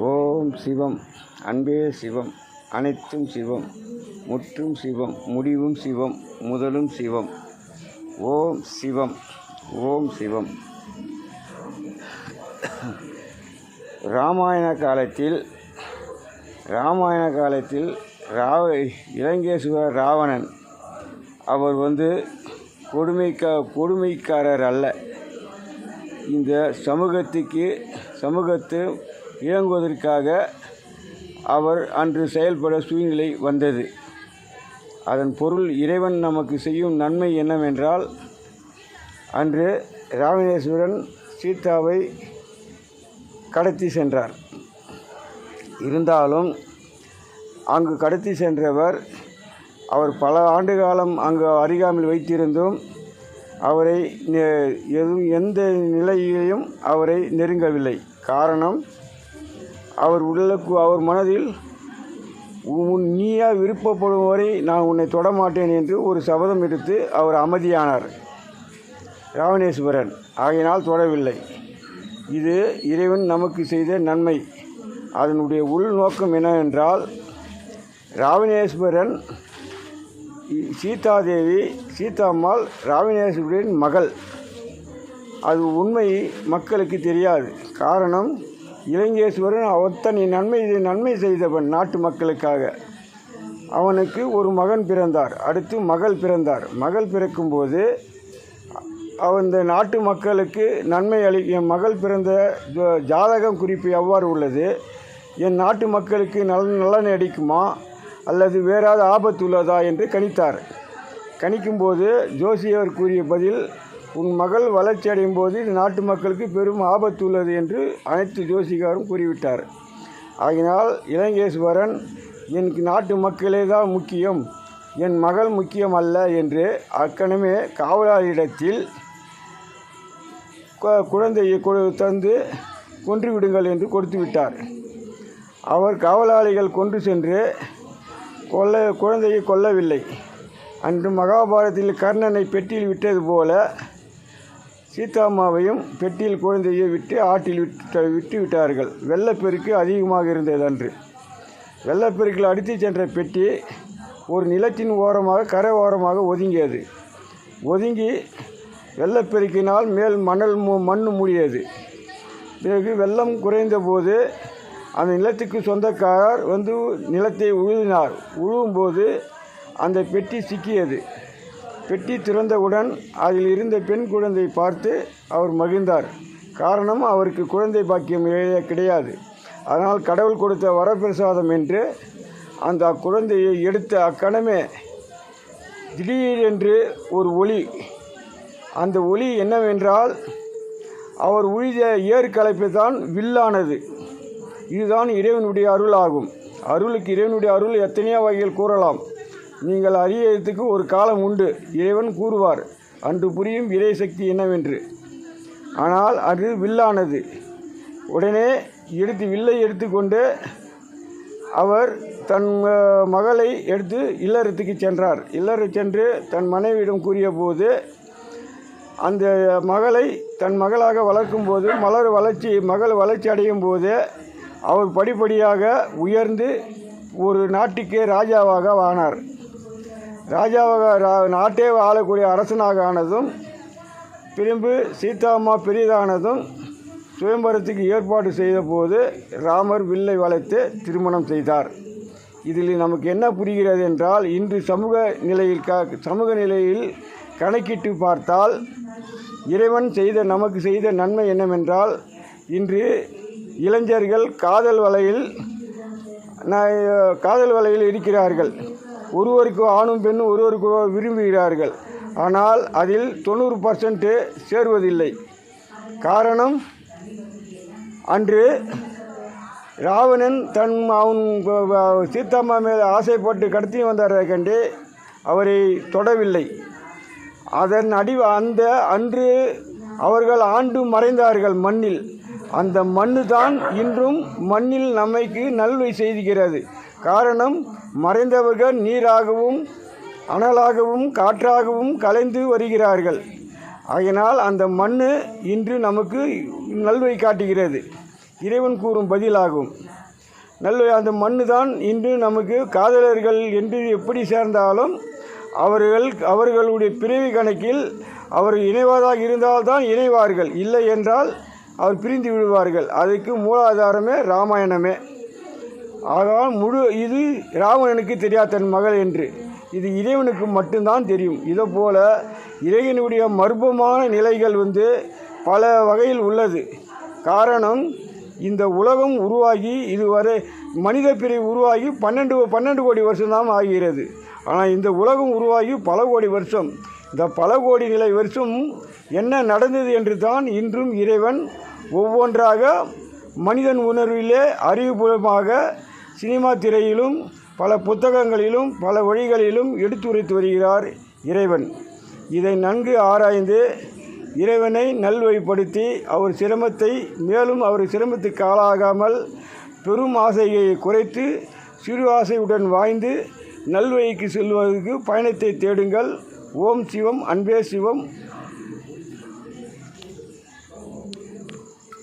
ஓம் சிவம். அன்பே சிவம். அனைத்தும் சிவம். முற்றும் சிவம். முடிவும் சிவம். முதலும் சிவம். ஓம் சிவம். ஓம் சிவம். ராமாயண காலத்தில் இலங்கேஸ்வரர் ராவணன் அவர் கொடுமைக்காரர் அல்ல. இந்த சமூகத்தை இயங்குவதற்காக அவர் அன்று செயல்பட சூழ்நிலை வந்தது. அதன் பொருள், இறைவன் நமக்கு செய்யும் நன்மை என்னவென்றால், அன்று ராவணேஸ்வரன் சீதாவை கடத்தி சென்றார். இருந்தாலும் அங்கு கடத்தி சென்றவர் அவர் பல ஆண்டு காலம் அங்கு அருகாமையில் வைத்திருந்தும் அவரை எந்த நிலையிலையும் அவரை நெருங்கவில்லை. காரணம், அவர் மனதில் நீயா விருப்பப்படும் வரை நான் உன்னை தொடமாட்டேன் என்று ஒரு சபதம் எடுத்து அவர் அமைதியானார் ராவணேஸ்வரன். ஆகையினால் தொடவில்லை. இது இறைவன் நமக்கு செய்த நன்மை. அதனுடைய உள்நோக்கம் என்னவென்றால், ராவணேஸ்வரன் சீதாம்மாள் ராவணேஸ்வரரின் மகள். அது உண்மை மக்களுக்கு தெரியாது. காரணம், இலங்கேஸ்வரன் அவத்தனை நன்மை செய்தவன் நாட்டு மக்களுக்காக. அவனுக்கு ஒரு மகன் பிறந்தார். அடுத்து மகள் பிறந்தார். மகள் பிறக்கும்போது இந்த நாட்டு மக்களுக்கு நன்மை என் மகள் பிறந்த ஜாதகம் குறிப்பு எவ்வாறு உள்ளது, என் நாட்டு மக்களுக்கு நலன் அடிக்குமா அல்லது வேறாவது ஆபத்து உள்ளதா என்று கணித்தார். கணிக்கும்போது ஜோசியர் கூறிய பதில், உன் மகள் வளர்ச்சி அடையும் போது நாட்டு மக்களுக்கு பெரும் ஆபத்து உள்ளது என்று அனைத்து ஜோசிகாரும் கூறிவிட்டார். ஆகினால் இலங்கேஸ்வரன், எனக்கு நாட்டு மக்களே தான் முக்கியம், என் மகள் முக்கியம் அல்ல என்று அக்கணமே காவலாளியிடத்தில் குழந்தையை தந்து கொன்று விடுங்கள் என்று கொடுத்து விட்டார். அவர் காவலாளிகள் கொண்டு சென்று குழந்தையை கொல்லவில்லை. அன்று மகாபாரதத்தில் கர்ணனை பெட்டியில் விட்டது போல சீதாம்மாவையும் பெட்டியில் குழந்தையை விட்டு ஆற்றில் விட்டு விட்டார்கள். வெள்ளப்பெருக்கு அதிகமாக இருந்தது. அன்று வெள்ளப்பெருக்கில் அடித்து சென்ற பெட்டி ஒரு நிலத்தின் ஓரமாக கரை ஓரமாக ஒதுங்கியது. ஒதுங்கி வெள்ளப்பெருக்கினால் மேல் மண் மூடியது. பிறகு வெள்ளம் குறைந்த போது அந்த நிலத்துக்கு சொந்தக்காரர் நிலத்தை உழுவினார். உழுவும்போது அந்த பெட்டி சிக்கியது. பெட்டி திறந்தவுடன் அதில் இருந்த பெண் குழந்தை பார்த்து அவர் மகிழ்ந்தார். காரணம், அவருக்கு குழந்தை பாக்கியம் கிடையாது. அதனால் கடவுள் கொடுத்த வரப்பிரசாதம் என்று அந்த குழந்தையை எடுத்த அக்கணமே திடீரென்று ஒரு ஒளி. அந்த ஒளி என்னவென்றால், அவர் உழுத ஏற்கலைப்பு தான் வில்லானது. இதுதான் இறைவனுடைய அருள் ஆகும். அருளுக்கு இறைவனுடைய அருள் எத்தனையோ வகையில் கூறலாம். நீங்கள் அறியறதுக்கு ஒரு காலம் உண்டு. இறைவன் கூறுவார் அன்று புரியும் இறை சக்தி என்னவென்று. ஆனால் அது வில்லானது. உடனே வில்லை எடுத்துக்கொண்டு அவர் தன் மகளை எடுத்து இல்லறத்துக்கு சென்றார். இல்லறம் சென்று தன் மனைவியிடம் கூறிய போது, அந்த மகளை தன் மகளாக வளர்க்கும் போது மகள் வளர்ச்சி அடையும் போது அவர் படிப்படியாக உயர்ந்து ஒரு நாட்டுக்கே ராஜாவாக ஆனார். நாட்டே ஆளக்கூடிய அரசனாக ஆனதும், பின்பு சீதாம்மா பெரிதானதும் சுயம்பரத்துக்கு ஏற்பாடு செய்த போது ராமர் வில்லை வளைத்து திருமணம் செய்தார். இதில் நமக்கு என்ன புரிகிறது என்றால், இன்று சமூக நிலையில் கணக்கிட்டு பார்த்தால் இறைவன் நமக்கு செய்த நன்மை என்னவென்றால், இன்று இளைஞர்கள் காதல் வலையில் இருக்கிறார்கள். ஒருவருக்கு ஆணும் பெண்ணும் ஒருவருக்கு விரும்புகிறார்கள். ஆனால் அதில் 90% சேருவதில்லை. காரணம், அன்று ராவணன் அவன் சீதாம்மா மேல் ஆசைப்பட்டு கடத்தி வந்தாரை கண்டு அவரை தொடவில்லை. அன்று அவர்கள் ஆண்டு மறைந்தார்கள் மண்ணில். அந்த மண்ணு தான் இன்றும் மண்ணில் நம்மைக்கு நல்வை செய்கிறது. காரணம், மறைந்தவர்கள் நீராகவும் அனலாகவும் காற்றாகவும் கலைந்து வருகிறார்கள். ஆகையினால் அந்த மண் இன்று நமக்கு நல்வை காட்டுகிறது. இறைவன் கூறும் பதிலாகும். அந்த மண்ணு தான் இன்று நமக்கு காதலர்கள் என்று எப்படி சேர்ந்தாலும் அவர்களுடைய பிறவி கணக்கில் அவர் இணைவதாக இருந்தால்தான் இணைவார்கள், இல்லை என்றால் அவர் பிரிந்து விடுவார்கள். அதுக்கு மூலாதாரமே ராமாயணமே. ஆகால் இது ராவணனுக்கு தெரியாது தன் மகள் என்று, இது இறைவனுக்கு மட்டும்தான் தெரியும். இதைப்போல் இறைவனுடைய மர்மமான நிலைகள் பல வகையில் உள்ளது. காரணம், இந்த உலகம் உருவாகி இதுவரை மனித பிரிவு உருவாகி 12 கோடி வருஷம்தான் ஆகிறது. ஆனால் இந்த உலகம் உருவாகி பல கோடி வருஷம். இந்த பல கோடி நிலை வருஷம் என்ன நடந்தது என்று தான் இன்றும் இறைவன் ஒவ்வொன்றாக மனிதன் உணர்விலே அறிவுபூர்வமாக சினிமா திரையிலும் பல புத்தகங்களிலும் பல வழிகளிலும் எடுத்துரைத்து வருகிறார் இறைவன். இதை நன்கு ஆராய்ந்து இறைவனை நல்வழிப்படுத்தி மேலும் அவர் சிரமத்துக்கு ஆளாகாமல் பெரும் ஆசையை குறைத்து சிறு ஆசையுடன் வாழ்ந்து நல்வழிக்கு செல்வதற்கு பயணத்தை தேடுங்கள். ஓம் சிவம், அன்பே சிவம்.